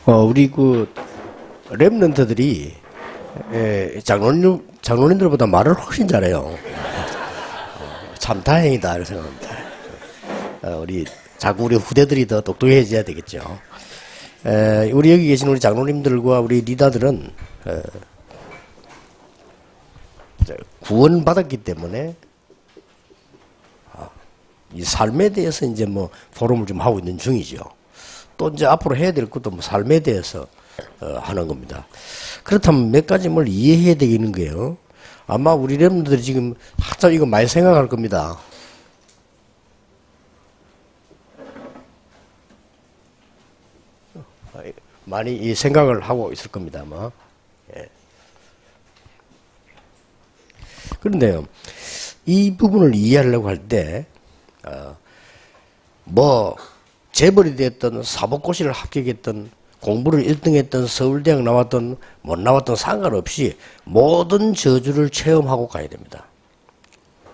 우리 랩런트들이 장로님들보다 말을 훨씬 잘해요. 참 다행이다 이렇게 생각합니다. 우리 자꾸 우리 후대들이 더 똑똑해져야 되겠죠. 우리 여기 계신 우리 장로님들과 우리 리더들은 구원받았기 때문에 이 삶에 대해서 이제 뭐 포럼을 좀 하고 있는 중이죠. 또 이제 앞으로 해야 될 것도 뭐 삶에 대해서 하는 겁니다. 그렇다면 몇 가지 뭘 이해해야 되겠는 거예요. 아마 우리 랩런들이 지금 한참 이거 많이 생각할 겁니다. 많이 이 생각을 하고 있을 겁니다, 아마. 예. 그런데요, 이 부분을 이해하려고 할 때, 재벌이 됐던, 사법고시를 합격했던, 공부를 1등 했던, 서울대학 나왔던, 못 나왔던 상관없이 모든 저주를 체험하고 가야 됩니다.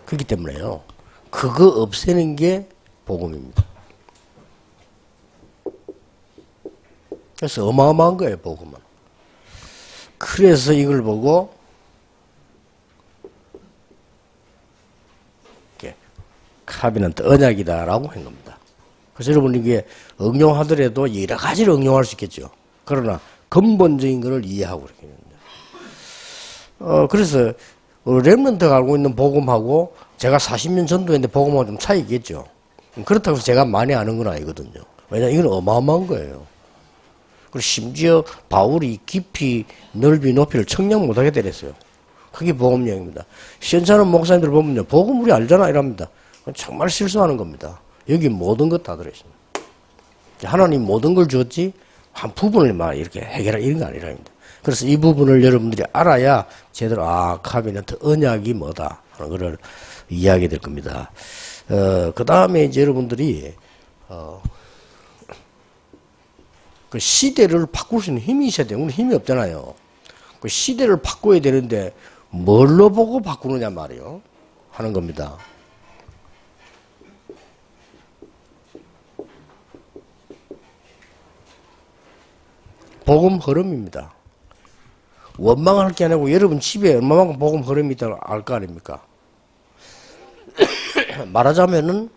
그렇기 때문에요, 그거 없애는 게 복음입니다. 그래서 어마어마한 거예요, 복음은. 그래서 이걸 보고 카비넌트 언약이다라고 한 겁니다. 그래서 여러분 이게 응용하더라도 여러 가지를 응용할 수 있겠죠. 그러나 근본적인 것을 이해하고 그렇게 됩니다. 그래서 렘넌트가 알고 있는 복음하고 제가 40년 전도했는데 복음하고 좀 차이 있겠죠. 그렇다고 해서 제가 많이 아는 건 아니거든요. 왜냐하면 이건 어마어마한 거예요. 그리고 심지어 바울이 깊이, 넓이, 높이를 청량 못하게 때렸어요. 그게 복음령입니다. 시원찮은 목사님들 보면요, 복음 우리 알잖아 이랍니다. 정말 실수하는 겁니다. 여기 모든 것 다 들어있습니다. 하나님 모든 걸 주었지 한 부분을 막 이렇게 해결할 이런 거 아니랍니다. 그래서 이 부분을 여러분들이 알아야 제대로 카비넌트 언약이 뭐다 하는 것을 이해하게 될 겁니다. 그 다음에 이제 여러분들이 그 시대를 바꿀 수 있는 힘이 있어야 돼요. 우리 힘이 없잖아요. 그 시대를 바꿔야 되는데 뭘로 보고 바꾸느냐 말이에요. 하는 겁니다. 복음 흐름입니다. 원망할 게 아니고 여러분 집에 얼마만큼 복음 흐름이 있다고 알 거 아닙니까? 말하자면은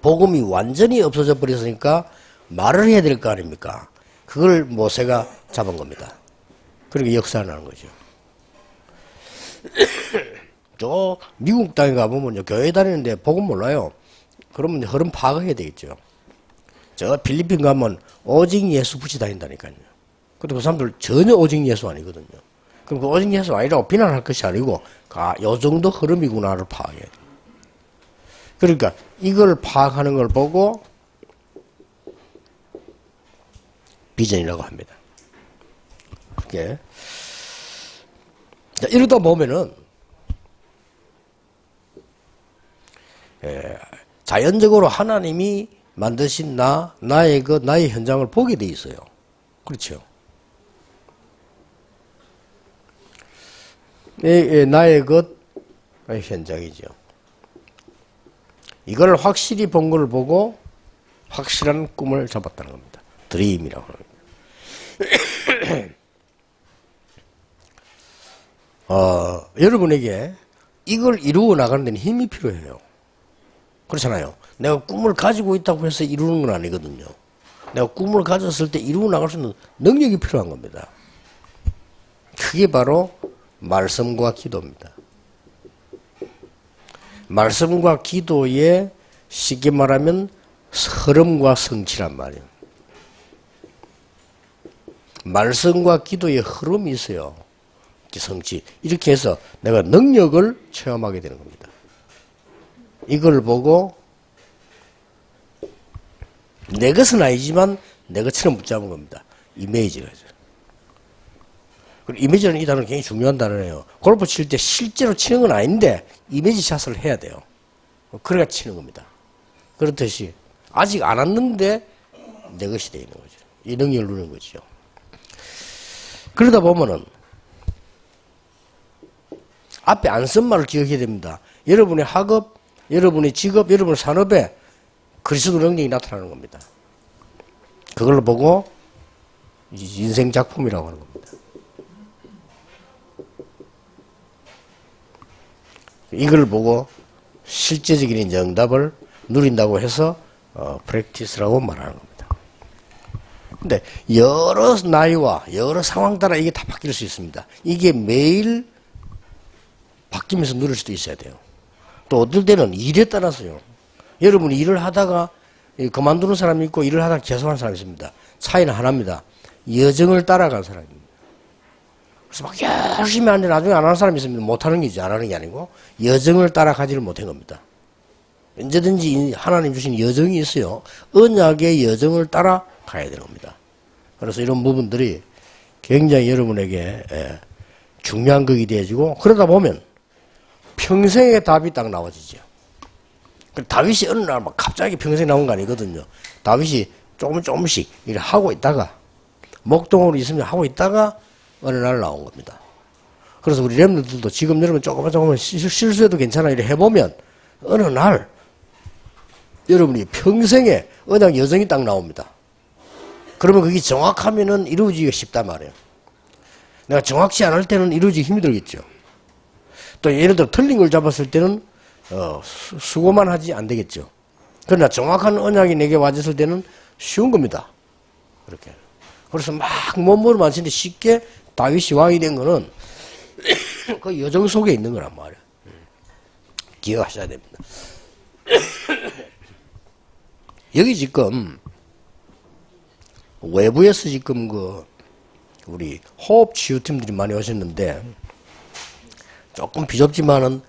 복음이 완전히 없어져 버렸으니까 말을 해야 될 거 아닙니까? 그걸 모세가 잡은 겁니다. 그렇게 역사하는 거죠. 저 미국 땅에 가보면요, 교회 다니는데 복음 몰라요. 그러면 흐름 파악해야 되겠죠. 저 필리핀 가면 오직 예수 붙이 다닌다니까요. 근데 그 사람들 전혀 오직 예수 아니거든요. 그럼 그 오직 예수 아니라고 비난할 것이 아니고, 요 정도 흐름이구나를 파악해야 돼요. 그러니까 이걸 파악하는 걸 보고 비전이라고 합니다. 그게. 자, 이러다 보면은, 자연적으로 하나님이 만드신 나의 현장을 보게 돼 있어요. 그렇죠. 나의 현장이죠. 이걸 확실히 본 걸 보고 확실한 꿈을 잡았다는 겁니다. 드림이라고 합니다. 여러분에게 이걸 이루어 나가는 데는 힘이 필요해요. 그렇잖아요. 내가 꿈을 가지고 있다고 해서 이루는 건 아니거든요. 내가 꿈을 가졌을 때 이루어 나갈 수 있는 능력이 필요한 겁니다. 그게 바로 말씀과 기도입니다. 말씀과 기도의 쉽게 말하면 흐름과 성취란 말이에요. 말씀과 기도의 흐름이 있어요. 성취. 이렇게 해서 내가 능력을 체험하게 되는 겁니다. 이걸 보고 내 것은 아니지만 내 것처럼 붙잡은 겁니다. 이미지가. 그리고 이미지라는 이 단어는 굉장히 중요한 단어예요. 골프 칠 때 실제로 치는 건 아닌데 이미지 샷을 해야 돼요. 그래야 치는 겁니다. 그렇듯이 아직 안 왔는데 내 것이 되어 있는 거죠. 이 능력을 누리는 거죠. 그러다 보면은 앞에 안 쓴 말을 기억해야 됩니다. 여러분의 학업, 여러분의 직업, 여러분의 산업에 그리스도 능력이 나타나는 겁니다. 그걸 보고 인생 작품이라고 하는 겁니다. 이걸 보고 실제적인 정답을 누린다고 해서 프랙티스라고 말하는 겁니다. 근데 여러 나이와 여러 상황 따라 이게 다 바뀔 수 있습니다. 이게 매일 바뀌면서 누릴 수도 있어야 돼요. 또 어떨 때는 일에 따라서요. 여러분이 일을 하다가 그만두는 사람이 있고 일을 하다가 계속하는 사람이 있습니다. 차이는 하나입니다. 여정을 따라간 사람입니다. 그래서 막 열심히 하는데 나중에 안 하는 사람이 있습니다. 못하는 게지 안 하는 게 아니고 여정을 따라가지를 못한 겁니다. 언제든지 하나님 주신 여정이 있어요. 언약의 여정을 따라 가야 되는 겁니다. 그래서 이런 부분들이 굉장히 여러분에게 중요한 것이 되어지고 그러다 보면 평생의 답이 딱 나와지죠. 다윗이 어느 날 막 갑자기 평생 나온 거 아니거든요. 다윗이 조금씩 일을 하고 있다가 목동으로 있으면 하고 있다가 어느 날 나온 겁니다. 그래서 우리 렘너들도 지금 여러분 조금만 실수해도 괜찮아 이래 해보면 어느 날 여러분이 평생에 언약 여정이 딱 나옵니다. 그러면 그게 정확하면은 이루어지기가 쉽단 말이에요. 내가 정확치 않을 때는 이루어지기 힘들겠죠. 또 예를 들어 틀린 걸 잡았을 때는 수고만 하지 안 되겠죠. 그러나 정확한 언약이 내게 와졌을 때는 쉬운 겁니다. 그렇게. 그래서 막 몸을 만지는데 쉽게 다윗이 왕이 된 거는 그 여정 속에 있는 거란 말이에요. 기억하셔야 됩니다. 여기 지금 외부에서 지금 우리 호흡 치유팀들이 많이 오셨는데 조금 비좁지만은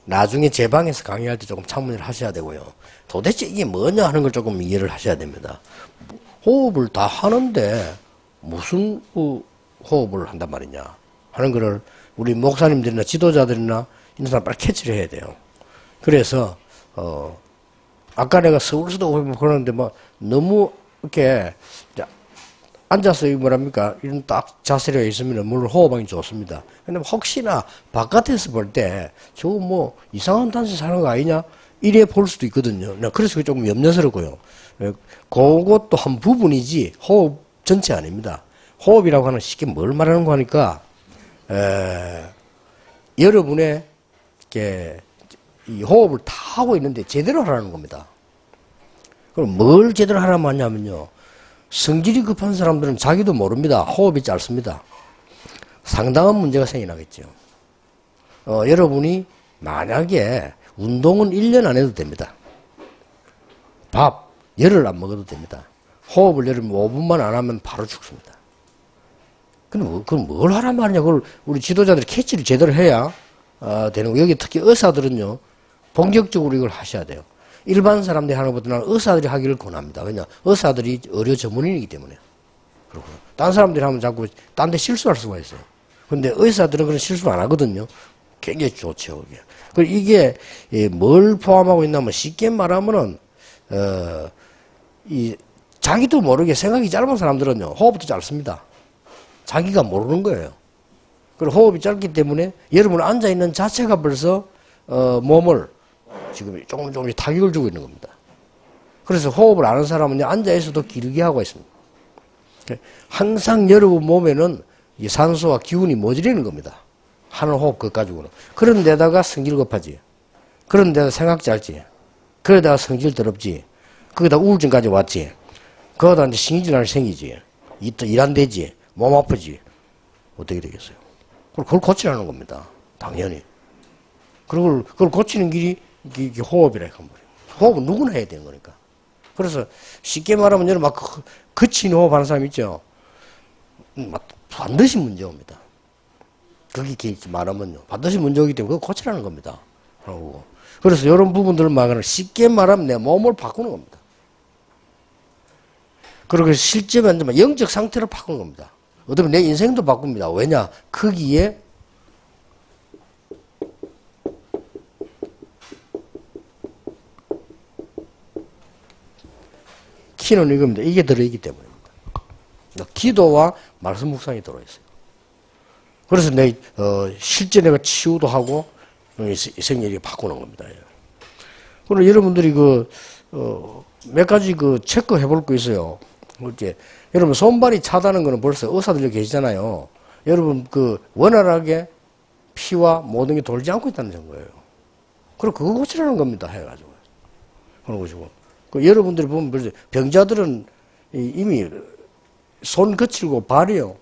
나중에 제 방에서 강의할 때 조금 참여를 하셔야 되고요. 도대체 이게 뭐냐 하는 걸 조금 이해를 하셔야 됩니다. 호흡을 다 하는데 무슨 호흡을 한단 말이냐 하는 거를 우리 목사님들이나 지도자들이나 이런 사람 빨리 캐치를 해야 돼요. 그래서 아까 내가 서울서도 그러는데 뭐 너무 이렇게 앉아서 뭐랍니까 이런 딱 자세가 있으면 물론 호흡하기 좋습니다. 근데 혹시나 바깥에서 볼 때 저거 뭐 이상한 단체 사는 거 아니냐 이래 볼 수도 있거든요. 그래서 조금 염려스럽고요. 그것도 한 부분이지 호흡 전체 아닙니다. 호흡이라고 하는 쉽게 뭘 말하는 거 하니까 여러분의 이 호흡을 다 하고 있는데 제대로 하라는 겁니다. 그럼 뭘 제대로 하라고 하냐면요. 성질이 급한 사람들은 자기도 모릅니다. 호흡이 짧습니다. 상당한 문제가 생겨나겠죠. 여러분이 만약에 운동은 1년 안 해도 됩니다. 밥, 열을 안 먹어도 됩니다. 호흡을 여러분 5분만 안 하면 바로 죽습니다. 근데 그럼 뭘 하란 말이냐. 그걸 우리 지도자들이 캐치를 제대로 해야 되는 거. 여기 특히 의사들은요. 본격적으로 이걸 하셔야 돼요. 일반 사람들이 하는 것보다는 의사들이 하기를 권합니다. 왜냐? 의사들이 의료 전문인이기 때문에. 그렇구나. 딴 사람들이 하면 자꾸 딴 데 실수할 수가 있어요. 근데 의사들은 그런 실수 안 하거든요. 굉장히 좋죠, 그게. 그리고 이게 뭘 포함하고 있냐면 쉽게 말하면은 자기도 모르게 생각이 짧은 사람들은요. 호흡도 짧습니다. 자기가 모르는 거예요. 그리고 호흡이 짧기 때문에 여러분 앉아 있는 자체가 벌써 몸을 지금 조금씩 타격을 주고 있는 겁니다. 그래서 호흡을 아는 사람은 앉아있어도 기르게 하고 있습니다. 항상 여러분 몸에는 이 산소와 기운이 모자라는 겁니다. 하는 호흡 그것 가지고는. 그런 데다가 성질 급하지. 그런 데다 생각 짧지. 그러다가 성질 더럽지. 거기다 우울증까지 왔지. 거기다 이제 신경질환이 생기지. 일 안 되지. 몸 아프지. 어떻게 되겠어요? 그걸 고치라는 겁니다. 당연히. 그걸 고치는 길이 이게 호흡이라 한 거예요. 호흡은 누구나 해야 되는 거니까. 그래서 쉽게 말하면 여러분 막 거친 호흡 하는 사람 있죠. 반드시 문제 옵니다. 그게 말하면요. 반드시 문제 오기 때문에 그거 고치라는 겁니다. 그래서 이런 부분들을 말하는 쉽게 말하면 내 몸을 바꾸는 겁니다. 그리고 실제면 영적 상태를 바꾸는 겁니다. 어쩌면 내 인생도 바꿉니다. 왜냐? 거기에 키는 이겁니다. 이게 들어있기 때문입니다. 기도와 말씀 묵상이 들어있어요. 그래서 실제 내가 치유도 하고 생일이 바꾸는 겁니다. 그리고 여러분들이 몇 가지 체크해 볼 거 있어요. 그렇지. 여러분, 손발이 차다는 거는 벌써 의사들 여기 계시잖아요. 여러분, 원활하게 피와 모든 게 돌지 않고 있다는 증거예요. 그리고 그거 고치라는 겁니다. 해가지고. 그런 것이고. 여러분들이 보면 벌써 병자들은 이미 손 거칠고 발이요.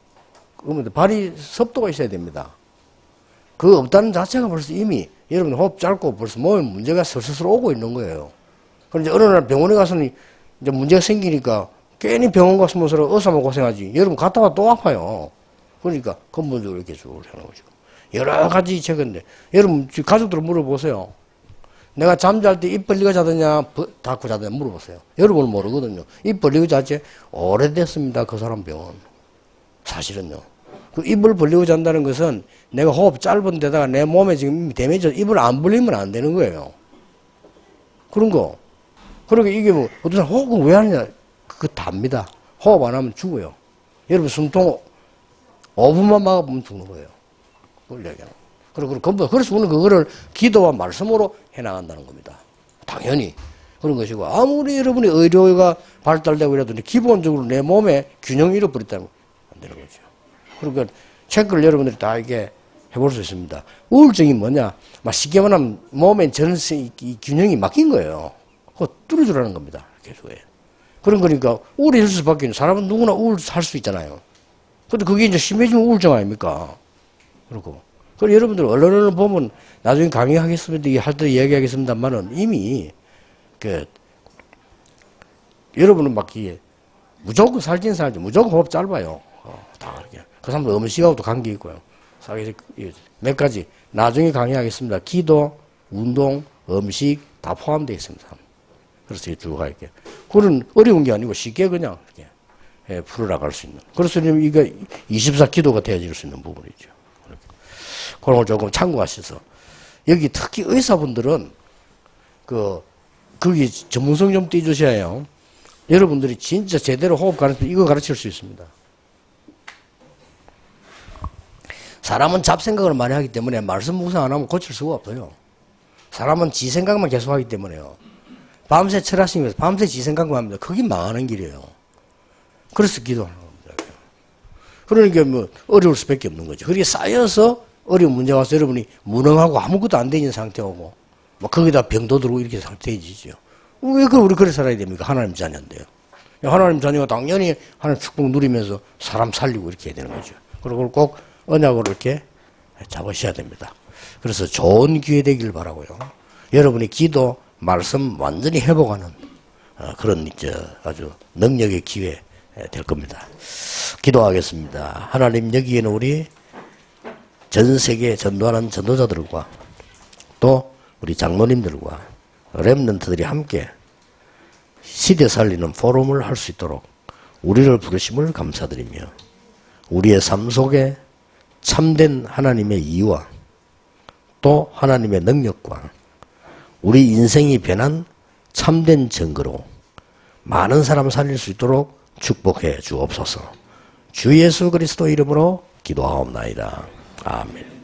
그러면 발이 습도가 있어야 됩니다. 그거 없다는 자체가 벌써 이미 여러분 호흡 짧고 벌써 몸에 문제가 슬슬 오고 있는 거예요. 그런데 어느 날 병원에 가서는 이제 문제가 생기니까 괜히 병원 갔으면서 의사만 고생하지. 여러분 갔다가 또 아파요. 그러니까 근본적으로 이렇게 쭉 하는 거죠. 여러 가지 책인데 여러분 가족들 물어보세요. 내가 잠잘 때 입 벌리고 자느냐 닫고 자느냐 물어보세요. 여러분은 모르거든요. 입 벌리고 자지 오래됐습니다. 그 사람 병원. 사실은요. 그 입을 벌리고 잔다는 것은 내가 호흡 짧은 데다가 내 몸에 지금 데미지 입을 안 벌리면 안 되는 거예요. 그런 거. 그러니까 이게 뭐 어떤 사람 호흡을 왜 하느냐. 그거 답니다. 호흡 안 하면 죽어요. 여러분 숨통 5분만 막아보면 죽는 거예요. 그걸 얘기하는 거예요. 그래서 우리는 그거를 기도와 말씀으로 해나간다는 겁니다. 당연히. 그런 것이고, 아무리 여러분의 의료가 발달되고 이래도 기본적으로 내 몸에 균형을 잃어버렸다면 안 되는 거죠. 그러니까 체크를 여러분들이 다 이게 해볼 수 있습니다. 우울증이 뭐냐? 쉽게 말하면 몸에 이 균형이 막힌 거예요. 그거 뚫어주라는 겁니다. 계속. 그런 거니까 우울해질 수밖에 없는 사람은 누구나 우울할 수 있잖아요. 근데 그게 이제 심해지면 우울증 아닙니까? 그리고 여러분들 언론을 보면 나중에 강의하겠습니다. 할 때 이야기하겠습니다만은 이미 여러분은 무조건 살진 무조건 호흡 짧아요. 다 그렇게. 그 사람들 음식하고도 관계 있고요. 몇 가지 나중에 강의하겠습니다. 기도, 운동, 음식 다 포함되어 있습니다. 그래서 쭉 갈게요. 그런 어려운 게 아니고 쉽게 그냥 이렇게 풀어나갈 수 있는. 그래서 이게 24기도가 되어질 수 있는 부분이죠. 그런 걸 조금 참고하셔서. 여기 특히 의사분들은 거기 전문성 좀 띄주셔야 해요. 여러분들이 진짜 제대로 호흡 가르치면 이거 가르칠 수 있습니다. 사람은 잡생각을 많이 하기 때문에 말씀 묵상 안 하면 고칠 수가 없어요. 사람은 지 생각만 계속 하기 때문에요. 밤새 철하시면서 밤새 지 생각만 합니다. 그게 망하는 길이에요. 그래서 기도하는 겁니다. 그러니까 어려울 수밖에 없는 거죠. 그렇게 쌓여서 어려운 문제가 와서 여러분이 무능하고 아무것도 안 되는 상태고, 거기다 병도 들고 이렇게 상태해지죠. 왜 우리 그래 살아야 됩니까? 하나님 자녀인데요. 하나님 자녀가 당연히 하나님 축복 누리면서 사람 살리고 이렇게 해야 되는 거죠. 그리고 꼭 언약으로 이렇게 잡으셔야 됩니다. 그래서 좋은 기회 되길 바라고요. 여러분의 기도, 말씀 완전히 회복하는 그런 아주 능력의 기회 될 겁니다. 기도하겠습니다. 하나님, 여기에는 우리 전 세계 전도하는 전도자들과 또 우리 장로님들과 렘넌트들이 함께 시대 살리는 포럼을 할 수 있도록 우리를 부르심을 감사드리며 우리의 삶 속에 참된 하나님의 이유와 또 하나님의 능력과 우리 인생이 변한 참된 증거로 많은 사람 살릴 수 있도록 축복해 주옵소서. 주 예수 그리스도 이름으로 기도하옵나이다. 아멘.